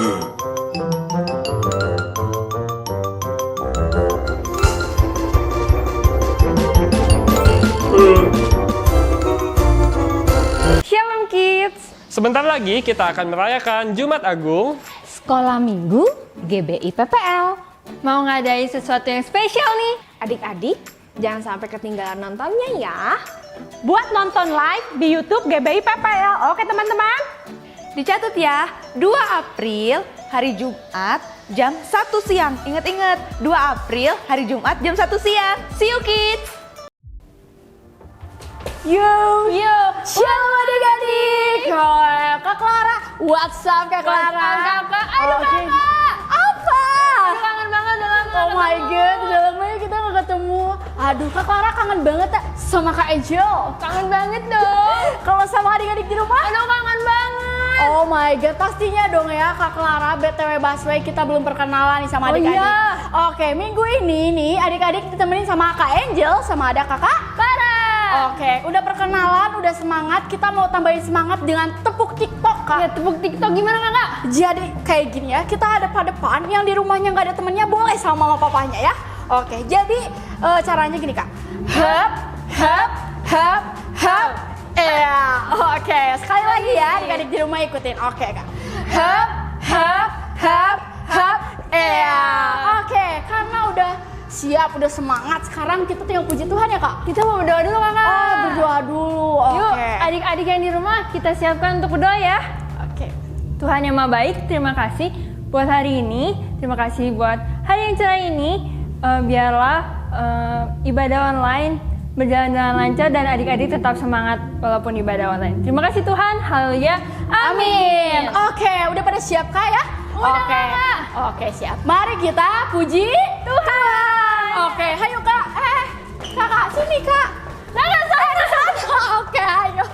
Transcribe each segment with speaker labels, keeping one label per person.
Speaker 1: Shalom Kids.
Speaker 2: Sebentar lagi kita akan merayakan Jumat Agung,
Speaker 1: Sekolah Minggu GBI PPL. Mau ngadain sesuatu yang spesial nih. Adik-adik, jangan sampai ketinggalan nontonnya ya.
Speaker 3: Buat nonton live di YouTube GBI PPL. Oke teman-teman.
Speaker 4: Dicatat ya, 2 April hari Jumat jam 1 siang. Ingat-ingat, 2 April hari Jumat jam 1 siang. See you kids!
Speaker 3: Yo, shalom adik-adik. Kak Clara, what's up Kak Clara?
Speaker 1: Kakak, aduh
Speaker 3: Oke.
Speaker 1: kakak.
Speaker 3: Apa?
Speaker 1: Kangen banget udah lama
Speaker 3: Oh my god, udah lama ya kita gak ketemu. Aduh Kak Clara kangen banget ya sama Kak Angel.
Speaker 1: Kangen banget dong.
Speaker 3: Kalau sama adik-adik di rumah?
Speaker 1: Aduh kangen banget.
Speaker 3: Oh my god, pastinya dong ya Kak Clara, BTW Busway kita belum perkenalan nih sama adik-adik.
Speaker 1: iya.
Speaker 3: Oke, minggu ini nih adik-adik ditemenin sama Kak Angel sama ada Kakak
Speaker 1: Parah.
Speaker 3: Oke, udah perkenalan, udah semangat. Kita mau tambahin semangat dengan tepuk TikTok, Kak.
Speaker 1: Ya tepuk TikTok gimana kakak?
Speaker 3: Jadi kayak gini ya, kita ada depan yang di rumahnya nggak ada temennya boleh sama mama papanya ya. Oke, jadi caranya gini Kak. Hup, hup, hup, hup. Iya, oke. Sekali lagi ya, adik-adik di rumah ikutin. Oke Kak. Hup, hup, hup, hup. Iya, oke. Karena udah siap, udah semangat. Sekarang kita tinggal puji Tuhan ya Kak.
Speaker 1: Kita mau berdoa dulu kakak.
Speaker 3: Oh, berdoa dulu.
Speaker 1: Yuk,
Speaker 3: Oke.
Speaker 1: adik-adik yang di rumah kita siapkan untuk berdoa ya.
Speaker 3: Oke.
Speaker 1: Tuhan yang Maha Baik, terima kasih buat hari ini. Terima kasih buat hari yang cerah ini. Biarlah ibadah online berjalan dengan lancar dan adik-adik tetap semangat walaupun ibadah online. Terima kasih Tuhan. Haleluya. Amin.
Speaker 3: Oke, udah pada siap Kak ya?
Speaker 1: Udah,
Speaker 3: Oke.
Speaker 1: Kak.
Speaker 3: Oke, siap. Mari kita puji Tuhan. Oke, ayo Kak. Kakak sini Kak. Nah, sana. Oke, ayo.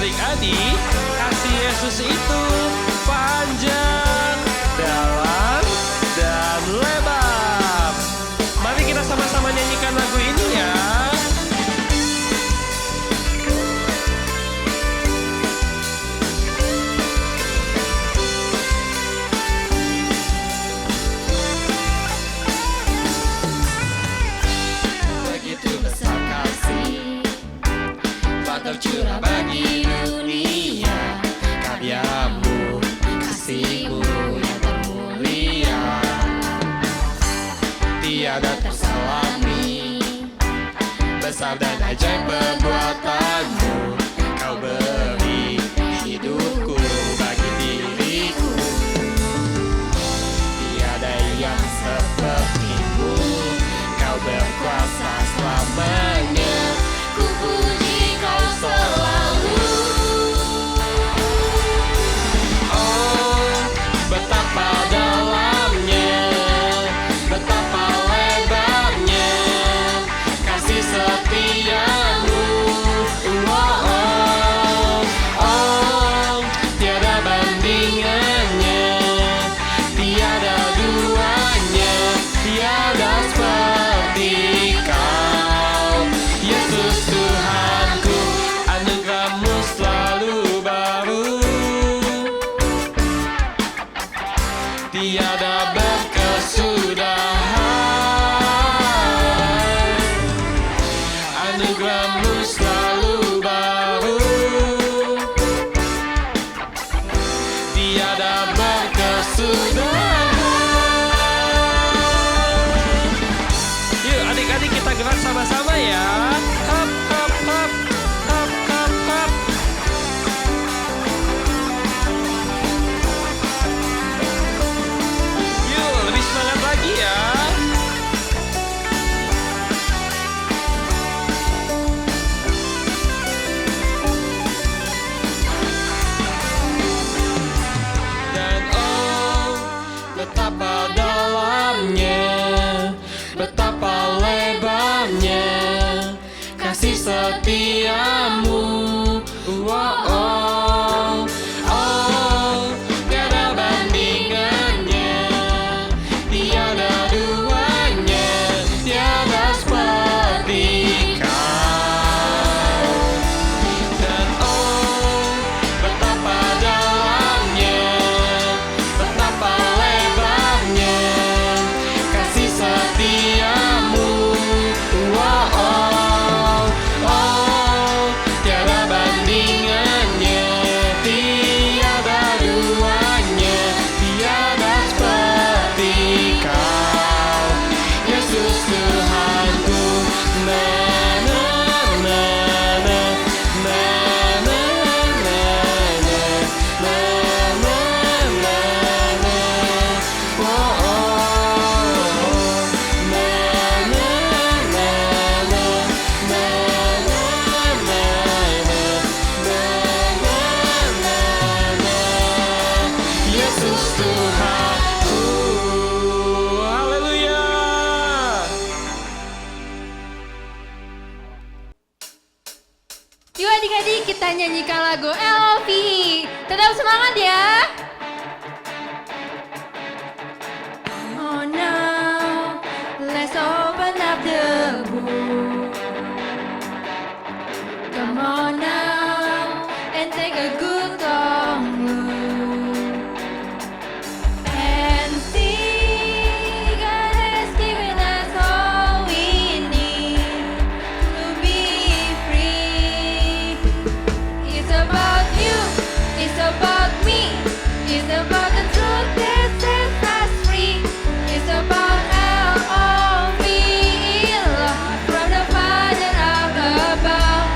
Speaker 2: adik-adik, kasih Yesus itu panjang, dalam, dan lebar. Mari kita sama-sama nyanyikan lagu ini ya.
Speaker 5: Begitu besar kasih tercurah bagi dunia, karyamu, kasihmu yang termulia, tiada tersalami, besar dan ajaib perbuatanmu, kau beri hidupku bagi diriku, tiada yang sepertimu, kau berkuasa selamanya, ku puji kau selalu. Oh, betapa dalamnya, betapa lebarnya kasih setiamu. Oh, oh, oh, tiada bandingannya, tiada duanya, tiada seperti kau, Yesus Tuhanku. Anugerahmu selalu baru, tiada berkesudahan. Anugerahmu selalu baru, tiada berkesudahan.
Speaker 2: Yuk adik-adik kita gerak sama-sama ya. Hop, hop, hop, hop, hop, hop. Yuk lebih semangat lagi ya.
Speaker 5: Dan oh, betapa dalamnya, betapa lebarnya kasih setiamu. Oh, oh, oh, tiada bandingannya, tiada duanya, tiada seperti kau,
Speaker 1: Yuk adik-adik kita nyanyikan lagu LOV. Tetap semangat ya. Oh now, let's open up the book. Come on now, and take a good long look. And see, God has given us all we need to be free. It's about you, it's about me, it's about the truth that sets us free. It's about LOV, love from the Father up above.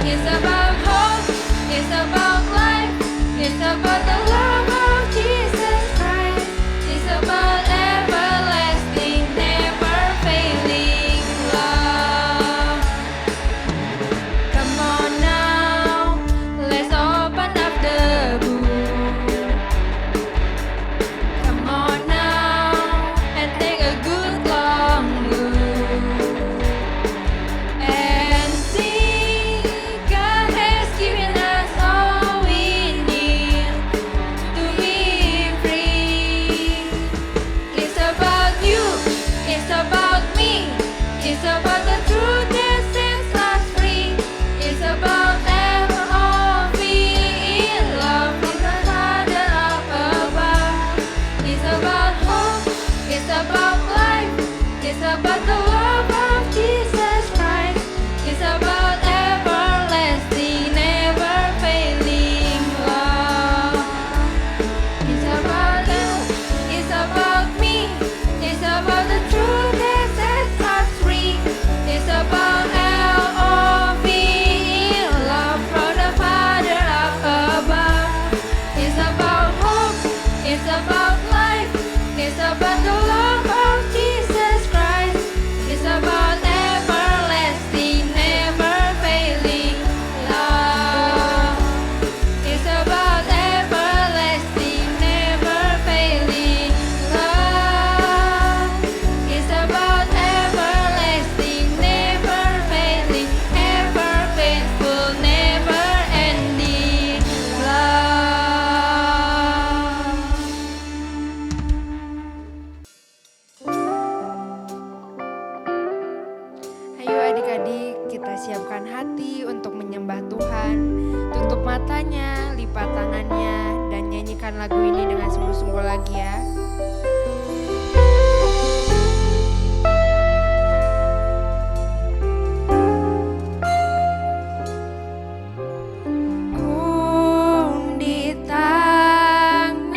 Speaker 1: It's about hope, it's about life, it's about the love of Jesus Christ. It's about everlasting, never failing love. Come on now, let's open up the book. Come on now, and take a good long look. And see, God has given us all we need to be free. It's about you, it's about me, it's about the truth that sets us free. It's about LOV, love from the Father up above. It's about hope, it's about life, it's about the love of Jesus Christ. It's about everlasting, never failing love. It's about you, it's about me, it's about the truth that sets us free. It's about LOV, love from the Father up above. It's about hope, it's about life, it's about the love of Jesus Christ. It's about everlasting, never failing love. It's about everlasting, never failing love. It's about everlasting, never failing, ever faithful, never ending love.
Speaker 6: Ayo adik-adik, kita siapkan hati untuk menyembah Tuhan. Tutup matanya, lipat tangannya, dan nyanyikan lagu ini dengan sungguh-sungguh lagi ya. Undi tanganmu,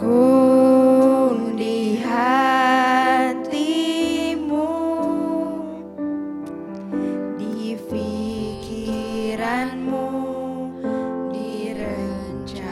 Speaker 6: undi hatimu, di pikiranmu, di rencanamu.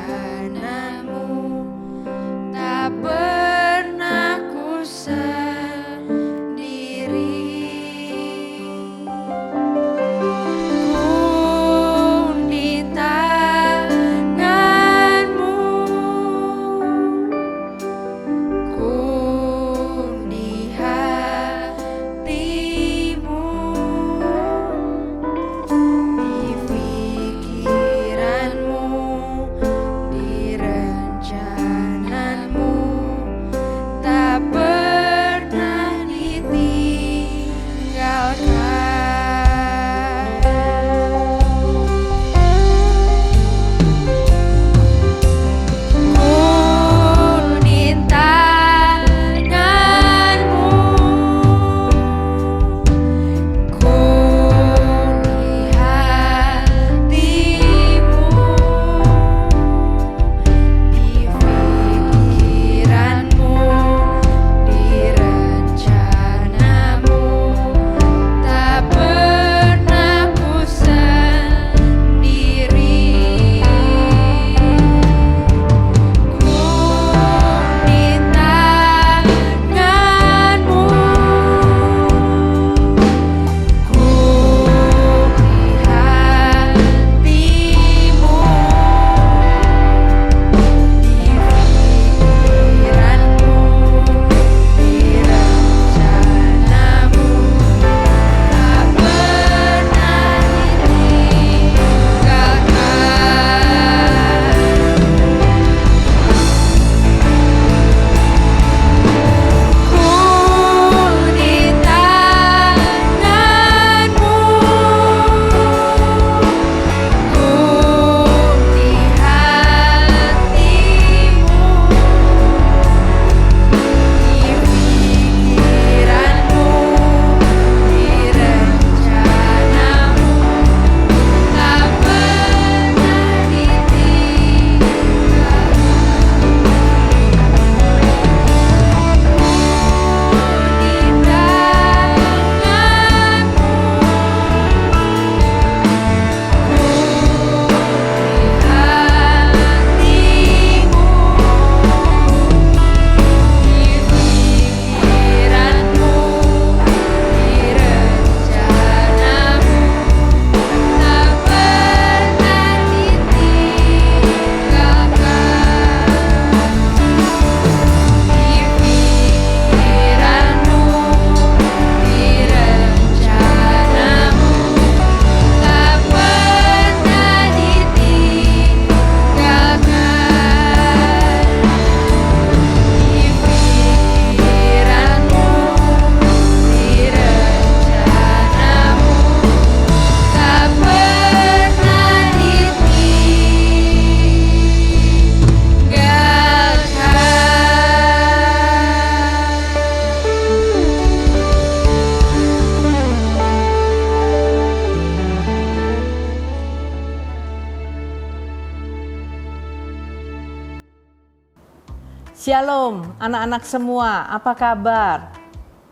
Speaker 7: Shalom anak-anak semua, apa kabar?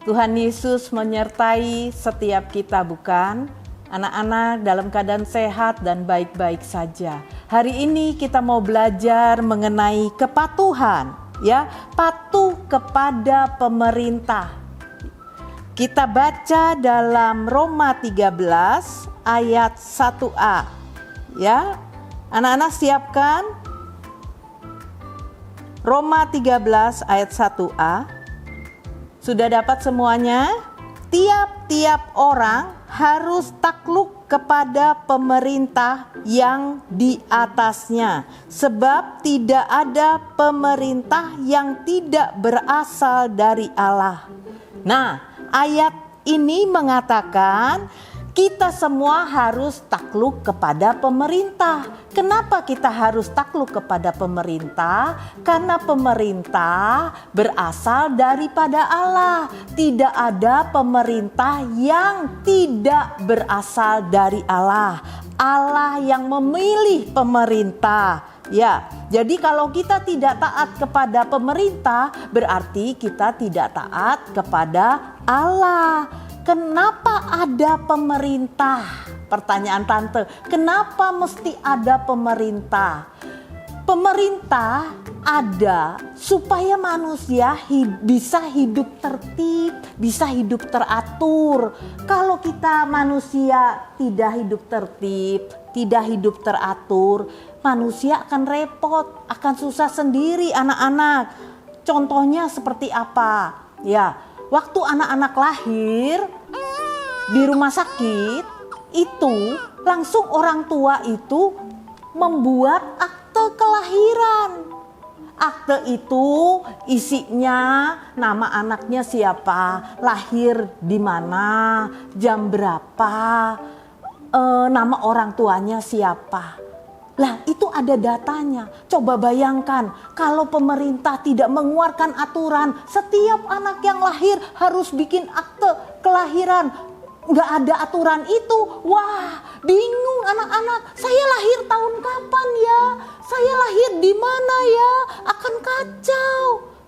Speaker 7: Tuhan Yesus menyertai setiap kita, bukan? Anak-anak dalam keadaan sehat dan baik-baik saja. Hari ini kita mau belajar mengenai kepatuhan, ya, patuh kepada pemerintah. Kita baca dalam Roma 13 ayat 1a. Ya. Anak-anak siapkan? Roma 13 ayat 1a. Sudah dapat semuanya? Tiap-tiap orang harus takluk kepada pemerintah yang di atasnya, sebab tidak ada pemerintah yang tidak berasal dari Allah. Nah, ayat ini mengatakan kita semua harus takluk kepada pemerintah. Kenapa kita harus takluk kepada pemerintah? Karena pemerintah berasal daripada Allah. Tidak ada pemerintah yang tidak berasal dari Allah. Allah yang memilih pemerintah. Ya, jadi kalau kita tidak taat kepada pemerintah, berarti kita tidak taat kepada Allah. Kenapa ada pemerintah? Pertanyaan tante, kenapa mesti ada pemerintah? Pemerintah ada supaya manusia bisa hidup tertib, bisa hidup teratur. Kalau kita manusia tidak hidup tertib, tidak hidup teratur, manusia akan repot, akan susah sendiri anak-anak. Contohnya seperti apa? Ya, waktu anak-anak lahir di rumah sakit, itu langsung orang tua itu membuat akte kelahiran. Akte itu isinya nama anaknya siapa, lahir di mana, jam berapa, nama orang tuanya siapa. Lah, itu ada datanya. Coba bayangkan kalau pemerintah tidak mengeluarkan aturan, setiap anak yang lahir harus bikin akte kelahiran. Nggak ada aturan itu. Wah, bingung anak-anak. Saya lahir tahun kapan ya? Saya lahir di mana ya? Akan kacau.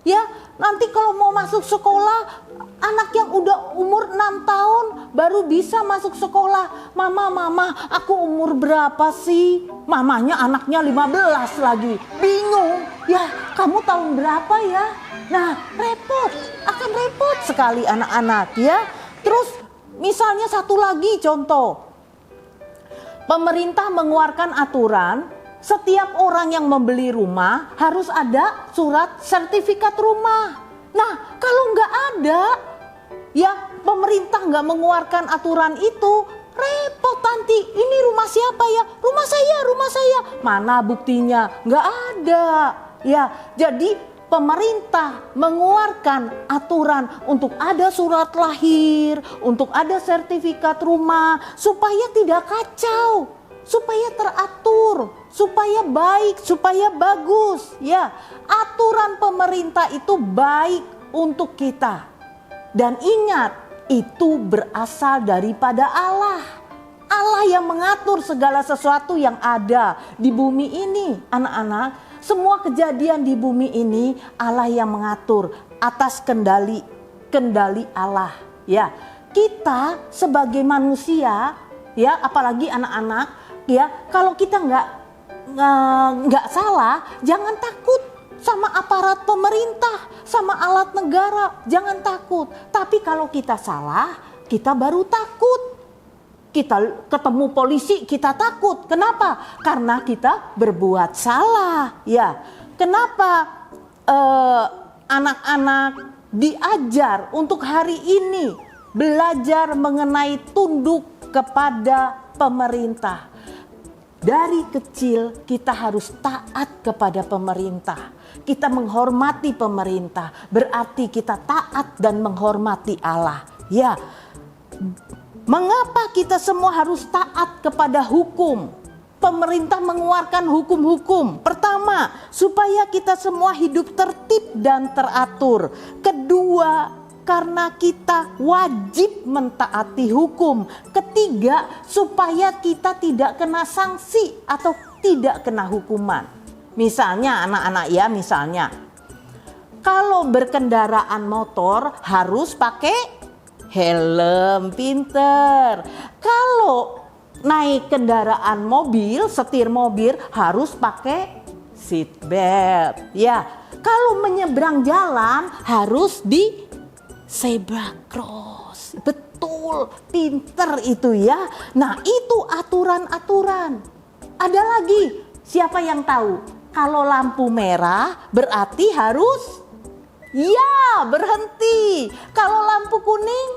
Speaker 7: Ya, nanti kalau mau masuk sekolah, anak yang udah umur 6 tahun baru bisa masuk sekolah. Mama, aku umur berapa sih? Mamanya anaknya 15 lagi. Bingung. Ya, kamu tahun berapa ya? Nah, repot. Akan repot sekali anak-anak ya. Terus misalnya satu lagi contoh. Pemerintah mengeluarkan aturan, setiap orang yang membeli rumah harus ada surat sertifikat rumah. Nah, kalau nggak ada, ya pemerintah nggak mengeluarkan aturan itu, repot nanti. Ini rumah siapa ya? Rumah saya. Mana buktinya? Nggak ada. Ya, jadi pemerintah mengeluarkan aturan untuk ada surat lahir, untuk ada sertifikat rumah, supaya tidak kacau, supaya teratur, supaya baik, supaya bagus. Ya, aturan pemerintah itu baik untuk kita. Dan ingat, itu berasal daripada Allah. Allah yang mengatur segala sesuatu yang ada di bumi ini, anak-anak. Semua kejadian di bumi ini Allah yang mengatur atas kendali Allah. Ya, kita sebagai manusia, ya, apalagi anak-anak, ya, kalau kita nggak salah, jangan takut sama aparat pemerintah, sama alat negara, jangan takut. Tapi kalau kita salah, kita baru takut. Kita ketemu polisi, kita takut. Kenapa? Karena kita berbuat salah. Ya, kenapa anak-anak diajar untuk hari ini belajar mengenai tunduk kepada pemerintah? Dari kecil kita harus taat kepada pemerintah. Kita menghormati pemerintah, berarti kita taat dan menghormati Allah. Ya. Mengapa kita semua harus taat kepada hukum? Pemerintah mengeluarkan hukum-hukum. Pertama, supaya kita semua hidup tertib dan teratur. Kedua, karena kita wajib mentaati hukum. Ketiga, supaya kita tidak kena sanksi atau tidak kena hukuman. Misalnya anak-anak ya, misalnya Kalau berkendaraan motor harus pakai helm, pinter. Kalau naik kendaraan mobil, setir mobil harus pakai seat belt. Ya, kalau menyeberang jalan harus di zebra cross. Betul, pinter itu ya. Nah, itu aturan-aturan. Ada lagi, siapa yang tahu? Kalau lampu merah berarti harus berhenti. Kalau lampu kuning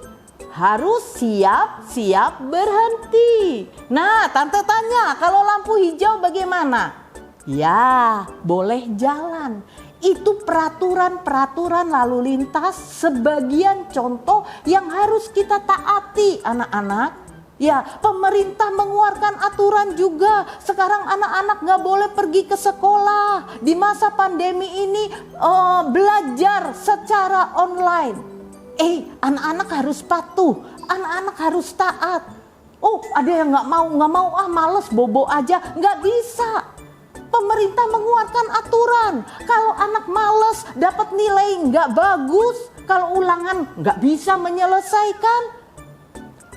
Speaker 7: harus siap berhenti. Nah, tante tanya, kalau lampu hijau bagaimana? Ya, boleh jalan. Itu peraturan lalu lintas, sebagian contoh yang harus kita taati, anak-anak. Ya, pemerintah mengeluarkan aturan juga. Sekarang anak-anak gak boleh pergi ke sekolah. Di masa pandemi ini belajar secara online. Anak-anak harus patuh. Anak-anak harus taat. Oh, ada yang gak mau, males, bobo aja. Gak bisa. Pemerintah mengeluarkan aturan. Kalau anak males, dapat nilai gak bagus. Kalau ulangan gak bisa menyelesaikan,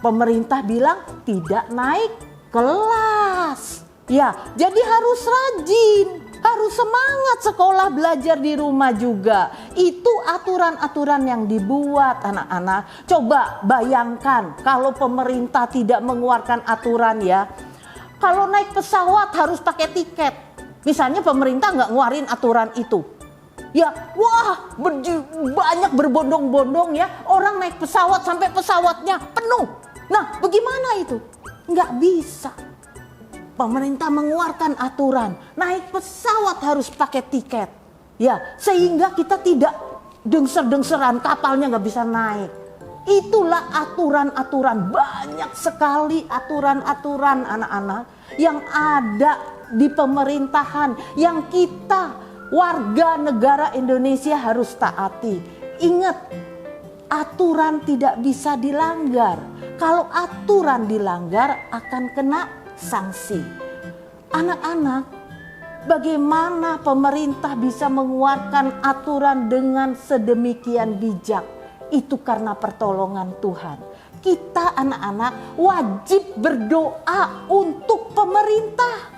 Speaker 7: pemerintah bilang tidak naik kelas. Ya, jadi harus rajin, harus semangat sekolah, belajar di rumah juga. Itu aturan-aturan yang dibuat, anak-anak. Coba bayangkan kalau pemerintah tidak mengeluarkan aturan ya. Kalau naik pesawat harus pakai tiket. Misalnya pemerintah nggak ngeluarin aturan itu. Ya, banyak berbondong-bondong ya. Orang naik pesawat sampai pesawatnya penuh. Nah, bagaimana itu? Nggak bisa. Pemerintah mengeluarkan aturan, naik pesawat harus pakai tiket. Ya, sehingga kita tidak dengser-dengseran, kapalnya nggak bisa naik. Itulah aturan-aturan, banyak sekali aturan-aturan anak-anak yang ada di pemerintahan, yang kita warga negara Indonesia harus taati. Ingat, aturan tidak bisa dilanggar. Kalau aturan dilanggar akan kena sanksi. Anak-anak, bagaimana pemerintah bisa mengeluarkan aturan dengan sedemikian bijak? Itu karena pertolongan Tuhan. Kita anak-anak wajib berdoa untuk pemerintah.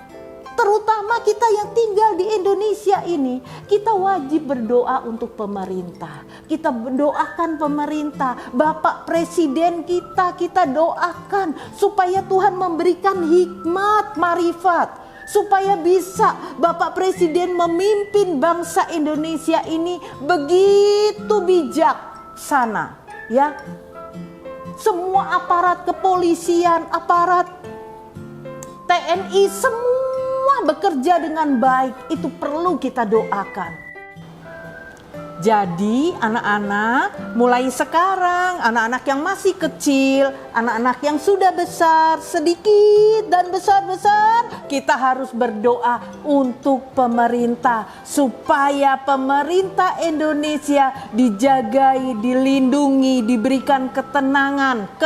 Speaker 7: Terutama kita yang tinggal di Indonesia ini, kita wajib berdoa untuk pemerintah. Kita mendoakan pemerintah, Bapak Presiden kita doakan supaya Tuhan memberikan hikmat, marifat, supaya bisa Bapak Presiden memimpin bangsa Indonesia ini begitu bijaksana, ya. Semua aparat kepolisian, aparat TNI, semua bekerja dengan baik, itu perlu kita doakan. Jadi anak-anak, mulai sekarang, anak-anak yang masih kecil, anak-anak yang sudah besar, sedikit dan besar-besar, kita harus berdoa untuk pemerintah, supaya pemerintah Indonesia dijagai, dilindungi, diberikan ketenangan,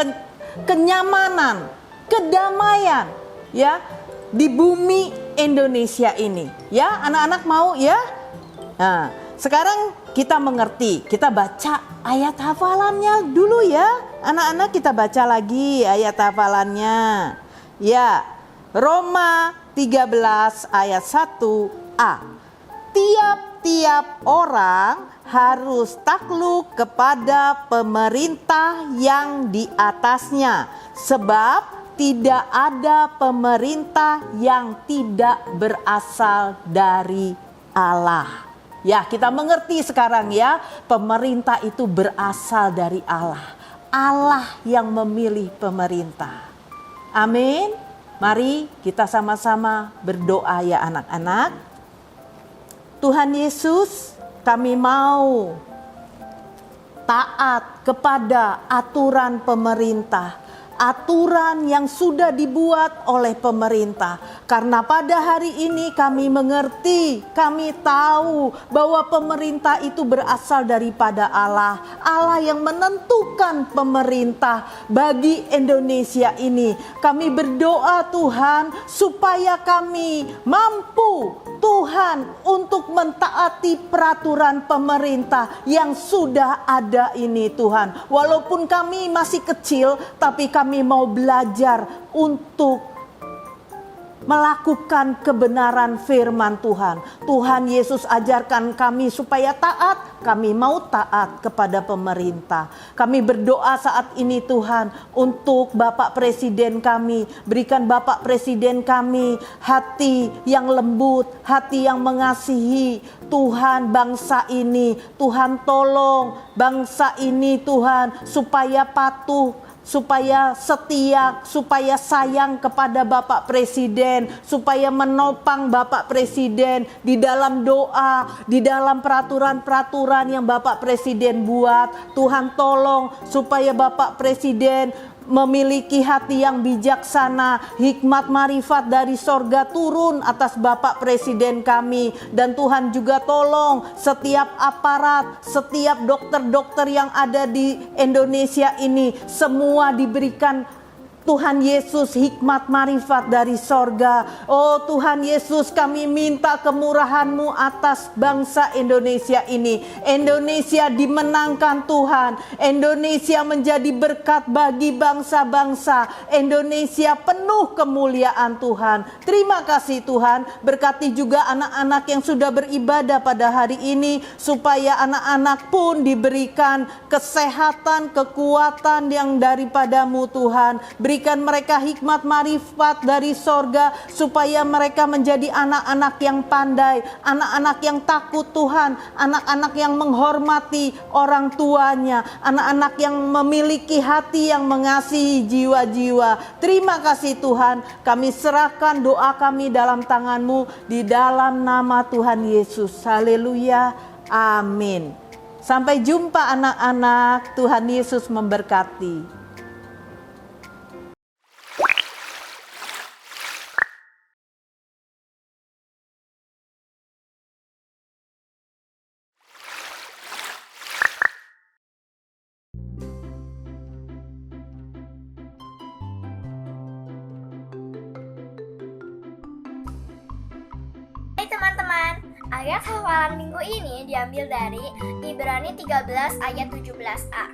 Speaker 7: kenyamanan, kedamaian, ya, di bumi Indonesia ini. Ya, anak-anak mau ya? Nah, sekarang kita mengerti, kita baca ayat hafalannya dulu ya. Anak-anak, kita baca lagi ayat hafalannya. Ya, Roma 13 ayat 1a. Tiap-tiap orang harus takluk kepada pemerintah yang di atasnya, sebab tidak ada pemerintah yang tidak berasal dari Allah. Ya, kita mengerti sekarang ya, pemerintah itu berasal dari Allah. Allah yang memilih pemerintah. Amin. Mari kita sama-sama berdoa ya anak-anak. Tuhan Yesus, kami mau taat kepada aturan pemerintah. aturan yang sudah dibuat oleh pemerintah. Karena pada hari ini kami mengerti, kami tahu bahwa pemerintah itu berasal daripada Allah. Allah yang menentukan pemerintah bagi Indonesia ini. Kami berdoa Tuhan supaya kami mampu Tuhan untuk mentaati peraturan pemerintah yang sudah ada ini Tuhan. Walaupun kami masih kecil, tapi kami mau belajar untuk melakukan kebenaran firman Tuhan. Tuhan Yesus ajarkan kami supaya taat, kami mau taat kepada pemerintah. Kami berdoa saat ini Tuhan untuk Bapak Presiden kami. Berikan Bapak Presiden kami hati yang lembut, hati yang mengasihi Tuhan bangsa ini. Tuhan tolong bangsa ini Tuhan supaya patuh, supaya setia, supaya sayang kepada Bapak Presiden, supaya menopang Bapak Presiden di dalam doa, di dalam peraturan-peraturan yang Bapak Presiden buat. Tuhan tolong supaya Bapak Presiden memiliki hati yang bijaksana, hikmat marifat dari sorga turun atas Bapak Presiden kami. Dan Tuhan juga tolong setiap aparat, setiap dokter-dokter yang ada di Indonesia ini, semua diberikan Tuhan Yesus hikmat marifat dari sorga. Oh Tuhan Yesus, kami minta kemurahan-Mu atas bangsa Indonesia ini. Indonesia dimenangkan Tuhan. Indonesia menjadi berkat bagi bangsa-bangsa. Indonesia penuh kemuliaan Tuhan. Terima kasih Tuhan. Berkati juga anak-anak yang sudah beribadah pada hari ini, supaya anak-anak pun diberikan kesehatan, kekuatan yang daripada-Mu Tuhan. Berikan mereka hikmat marifat dari sorga, supaya mereka menjadi anak-anak yang pandai, anak-anak yang takut Tuhan, anak-anak yang menghormati orang tuanya, anak-anak yang memiliki hati yang mengasihi jiwa-jiwa. Terima kasih Tuhan, kami serahkan doa kami dalam tangan-Mu di dalam nama Tuhan Yesus. Haleluya, amin. Sampai jumpa anak-anak, Tuhan Yesus memberkati.
Speaker 8: Hai teman-teman, ayat hafalan minggu ini diambil dari Ibrani 13 ayat 17a.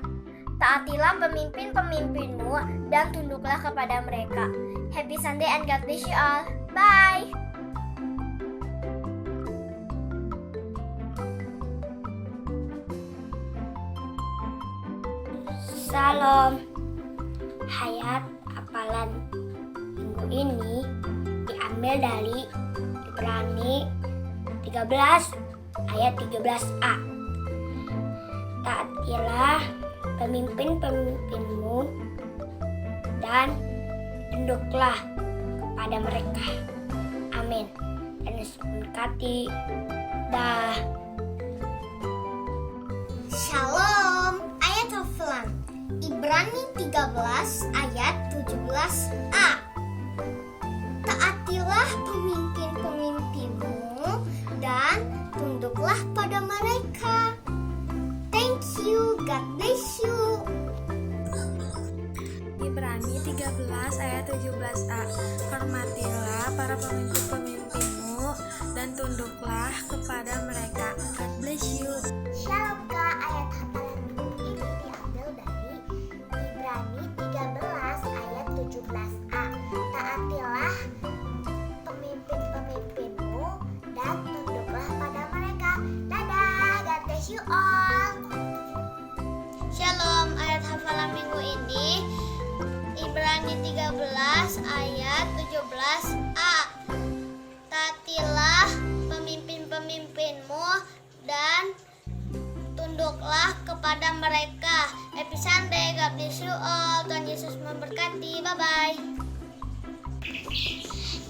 Speaker 8: Taatilah pemimpin-pemimpinmu dan tunduklah kepada mereka. Happy Sunday and God bless you all. Bye. Salam. Ayat hafalan minggu ini diambil dari Ibrani 13 ayat 13a. Taatilah pemimpin-pemimpinmu dan tunduklah kepada mereka. Amin. Dan Yesus memberkati. Dah.
Speaker 9: Shalom. Ayat hafalan Ibrani 13 ayat 17a. Taatilah pemimpin-pemimpinmu dan tunduklah pada mereka. Thank you, God bless you.
Speaker 10: Ibrani 13 ayat 17a. Hormatilah para pemimpin-pemimpinmu dan tunduklah kepada mereka. God bless you.
Speaker 9: Shalom Kak, ayat hafalan minggu ini diambil dari Ibrani 13 ayat 17a. Taatilah pemimpin-pemimpinmu dan tunduklah pada mereka. Dadah, God bless you all. Shalom, ayat hafalan minggu ini Ibrani 13 ayat 17a. Taatilah pemimpin-pemimpinmu dan tunduklah kepada mereka. Happy Sunday, God bless you all. Tuhan Yesus memberkati. Bye-bye.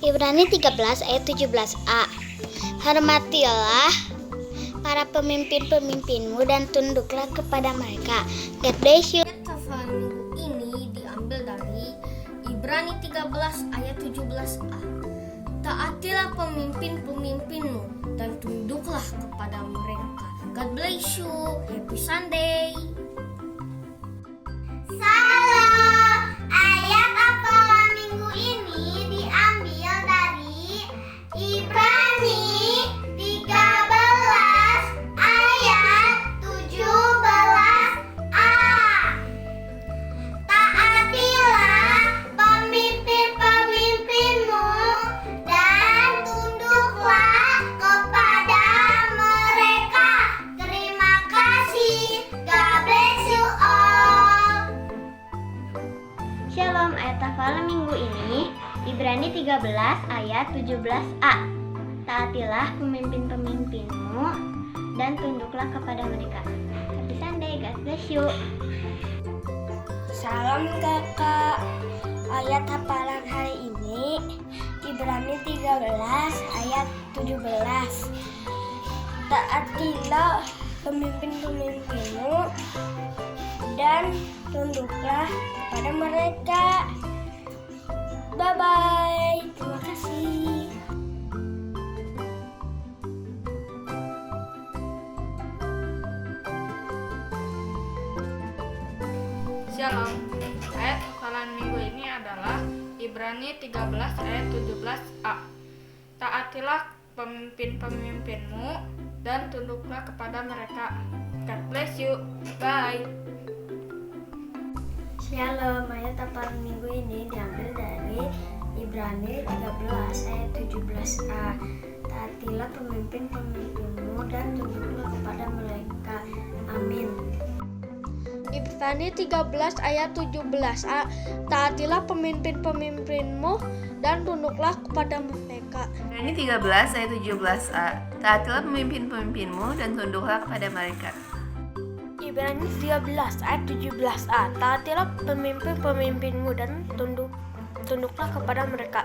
Speaker 9: Ibrani 13 ayat 17a. Hormatilah para pemimpin-pemimpinmu dan tunduklah kepada mereka. God bless you. Hafalan minggu ini diambil dari Ibrani 13 ayat 17a. Taatilah pemimpin-pemimpinmu dan tunduklah kepada mereka. God bless you. Happy Sunday.
Speaker 8: Salam. Ayat hafalan minggu ini diambil dari Ibrani 13 ayat 17a. Taatilah pemimpin-pemimpinmu dan tunduklah kepada mereka. Terima kasih. God bless you all. Shalom, ayat hafalan minggu ini Ibrani 13 ayat 17a. Taatilah pemimpin-pemimpinmu dan tunduklah kepada mereka. Happy Sunday, God bless you. Salam kakak. Ayat hafalan hari ini Ibrani 13 ayat 17. Taatilah pemimpin-pemimpinmu dan tunduklah kepada mereka. Bye-bye. Terima kasih.
Speaker 6: Shalom. Ayat hafalan minggu ini adalah Ibrani 13 ayat 17a. Taatilah pemimpin-pemimpinmu dan tunduklah kepada mereka. God bless you. Bye.
Speaker 8: Shalom, ayat hafalan minggu ini diambil dari Ibrani 13 ayat 17a. Taatilah pemimpin-pemimpinmu dan tunduklah kepada mereka. Amin.
Speaker 9: Ibrani 13 ayat 17a. Taatilah pemimpin-pemimpinmu dan tunduklah kepada mereka.
Speaker 4: Ibrani 13 ayat 17a. Taatilah pemimpin-pemimpinmu dan tunduklah kepada mereka.
Speaker 9: Ibrani 13 ayat 17a. Taatilah pemimpin-pemimpinmu dan tunduklah kepada mereka.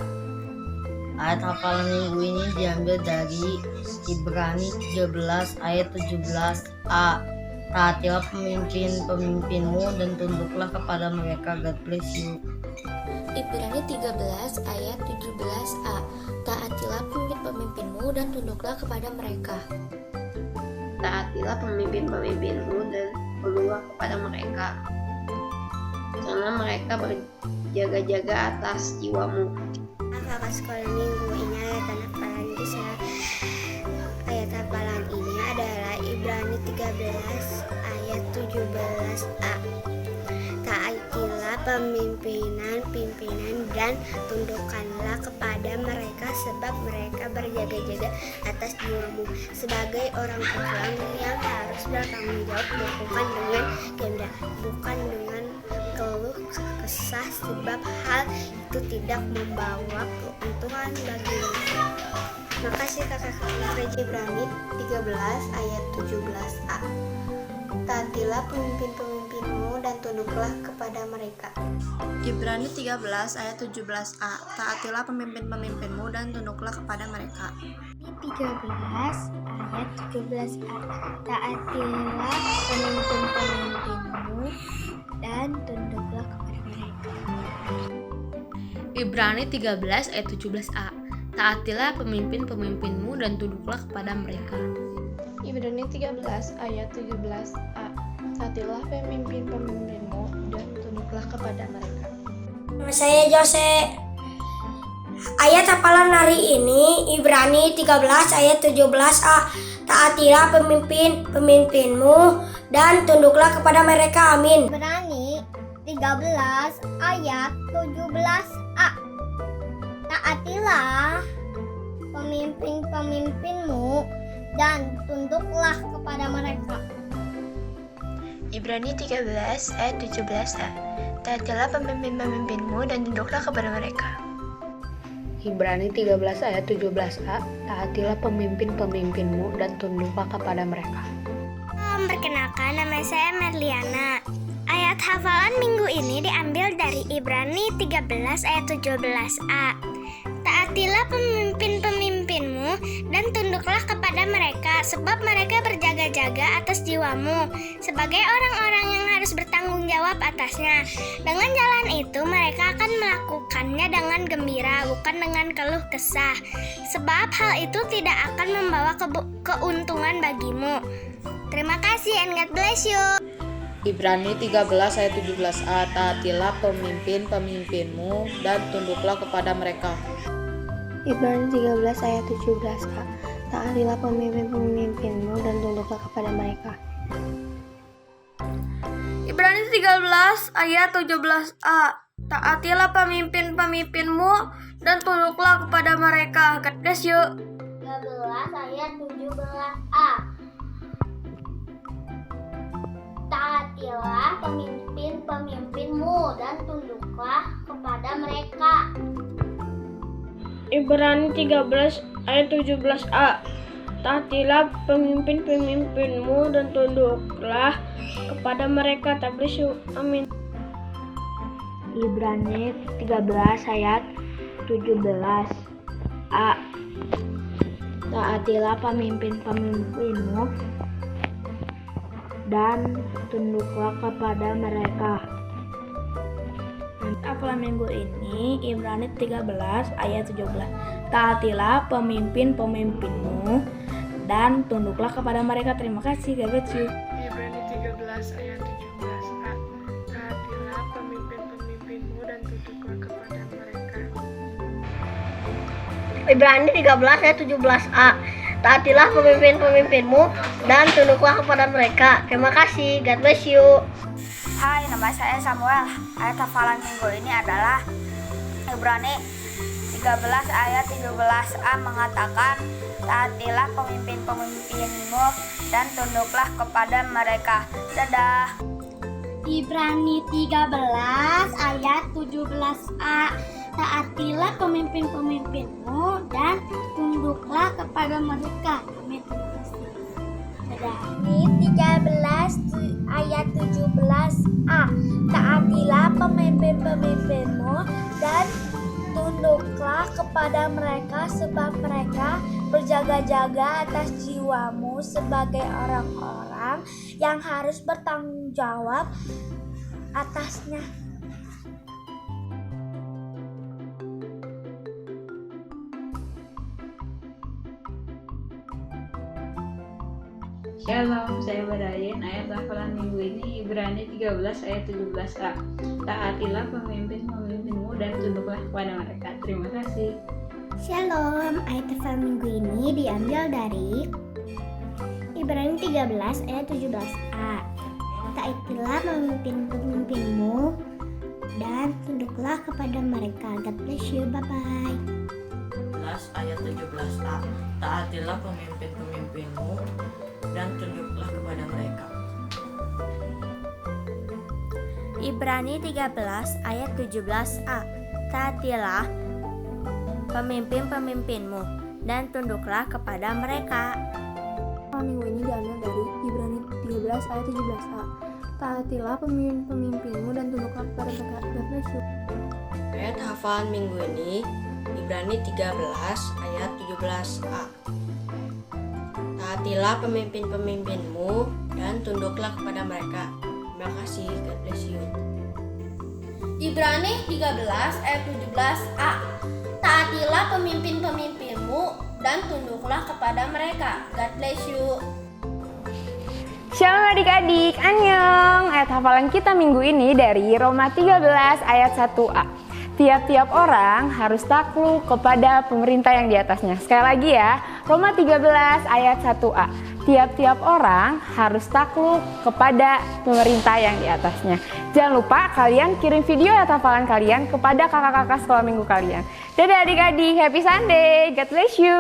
Speaker 11: Ayat hafalan minggu ini diambil dari Ibrani 13 ayat 17a. Taatilah pemimpin-pemimpinmu dan tunduklah kepada mereka. God bless you.
Speaker 8: Ibrani 13 ayat 17a. Taatilah pemimpin-pemimpinmu dan tunduklah kepada mereka.
Speaker 12: Taatilah pemimpin-pemimpinmu dan tunduklah kepada mereka, karena mereka berjaga-jaga atas jiwamu.
Speaker 8: Kakak sekolah minggu ini ayat hafalan ini adalah Ibrani 13 ayat 17a. Taatilah pimpinan dan tundukkanlah kepada mereka, sebab mereka berjaga-jaga atas jiwamu. Sebagai orang Islam yang harus bertanggung jawab, melakukan dengan kehendak, bukan dengan keluh kesah, sebab hal itu tidak membawa keuntungan bagimu. Makasih kakak-kakak. Ibrani 13 ayat 17a. Taatilah pemimpin-pemimpinmu dan tunduklah kepada mereka.
Speaker 13: Ibrani 13 ayat 17a. Taatilah pemimpin-pemimpinmu dan tunduklah kepada mereka.
Speaker 8: 13 ayat 17a. Taatilah pemimpin-pemimpinmu dan tunduklah kepada mereka.
Speaker 14: Ibrani 13 ayat 17a. Taatilah pemimpin-pemimpinmu dan tunduklah kepada mereka.
Speaker 15: Ibrani 13 ayat 17a. Taatilah pemimpin-pemimpinmu dan tunduklah kepada mereka.
Speaker 16: Nama saya Jose. Ayat hafalan hari ini Ibrani 13 ayat 17a. Taatilah pemimpin-pemimpinmu dan tunduklah kepada mereka. Amin.
Speaker 8: Ibrani 13 ayat 17a. Taatilah pemimpin-pemimpinmu dan tunduklah kepada mereka.
Speaker 17: Ibrani 13 ayat 17a. Taatilah pemimpin-pemimpinmu dan tunduklah kepada mereka.
Speaker 18: Ibrani 13 ayat 17a. Taatilah pemimpin-pemimpinmu dan tunduklah kepada mereka.
Speaker 8: Perkenalkan, nama saya Merliana. Ayat hafalan minggu ini diambil dari Ibrani 13 ayat 17a.
Speaker 9: Taatilah pemimpin-pemimpinmu dan tunduklah kepada mereka, sebab mereka berjaga-jaga atas jiwamu sebagai orang-orang yang harus bertanggung jawab atasnya. Dengan jalan itu mereka akan melakukannya dengan gembira, bukan dengan keluh kesah, sebab hal itu tidak akan membawa keuntungan bagimu. Terima kasih and God bless you.
Speaker 19: Ibrani 13 ayat 17a. Taatilah pemimpin-pemimpinmu dan tunduklah kepada mereka.
Speaker 15: Ibrani 13 ayat 17a. Taatilah pemimpin-pemimpinmu dan tunduklah kepada mereka.
Speaker 10: Ibrani 13 ayat 17a. Taatilah pemimpin-pemimpinmu dan tunduklah kepada mereka. God bless you.
Speaker 9: 13 ayat 17a. Taatilah pemimpin-pemimpinmu dan tunduklah kepada mereka.
Speaker 20: Ibrani 13 ayat 17a. Taatilah pemimpin-pemimpinmu dan tunduklah kepada mereka. God bless you. Amin.
Speaker 18: Ibrani 13 ayat 17a. Taatilah pemimpin-pemimpinmu dan tunduklah kepada mereka.
Speaker 13: Hafalan minggu ini Ibrani 13 ayat 17. Taatilah pemimpin-pemimpinmu dan tunduklah kepada mereka. Terima kasih, God bless you.
Speaker 20: Ibrani 13 ayat 17a. Taatilah pemimpin-pemimpinmu dan tunduklah kepada mereka.
Speaker 16: Ibrani 13 ayat 17a. Taatilah pemimpin-pemimpinmu dan tunduklah kepada mereka. Terima kasih, God bless you.
Speaker 3: Hai, nama saya Samuel. Ayat hafalan minggu ini adalah Ibrani 13 ayat 17a mengatakan, taatilah pemimpin-pemimpinmu dan tunduklah kepada mereka. Dadah.
Speaker 9: Ibrani 13 ayat 17a. Taatilah pemimpin-pemimpinmu dan tunduklah kepada mereka. Amin. Ibrani 13 ayat 17a. Taatilah pemimpin-pemimpinmu dan tunduklah kepada mereka, sebab mereka berjaga-jaga atas jiwamu sebagai orang-orang yang harus bertanggung jawab atasnya.
Speaker 21: Shalom, saya Barayin. Ayat hafalan minggu ini Ibrani 13 ayat 17a. Taatilah pemimpin-pemimpinmu dan tunduklah kepada mereka. Terima kasih.
Speaker 9: Shalom, ayat hafalan minggu ini diambil dari Ibrani 13 ayat 17a. Taatilah pemimpin-pemimpinmu dan tunduklah kepada mereka. God bless you, bye-bye.
Speaker 11: 11 ayat 17a. Taatilah pemimpin-pemimpinmu dan tunduklah kepada mereka.
Speaker 3: Ibrani 13 ayat 17a. Taatilah pemimpin-pemimpinmu dan tunduklah kepada mereka.
Speaker 15: Minggu ini diambil dari Ibrani 13 ayat 17a. Taatilah pemimpin-pemimpinmu dan tunduklah kepada mereka. God bless you.
Speaker 11: Ayat hafalan minggu ini Ibrani 13 ayat 17a. Taatilah pemimpin-pemimpinmu dan tunduklah kepada mereka. Terima kasih, God bless you.
Speaker 3: Ibrani 13 ayat 17a. Taatilah pemimpin-pemimpinmu dan tunduklah kepada mereka. God bless you.
Speaker 1: Shalom adik-adik, annyeong. Ayat hafalan kita minggu ini dari Roma 13 ayat 1a. Tiap-tiap orang harus takluk kepada pemerintah yang di atasnya. Sekali lagi ya, Roma 13 ayat 1a. Tiap-tiap orang harus takluk kepada pemerintah yang di atasnya. Jangan lupa kalian kirim video ayat hafalan kalian kepada kakak-kakak sekolah minggu kalian. Dadah adik-adik, happy Sunday, God bless you.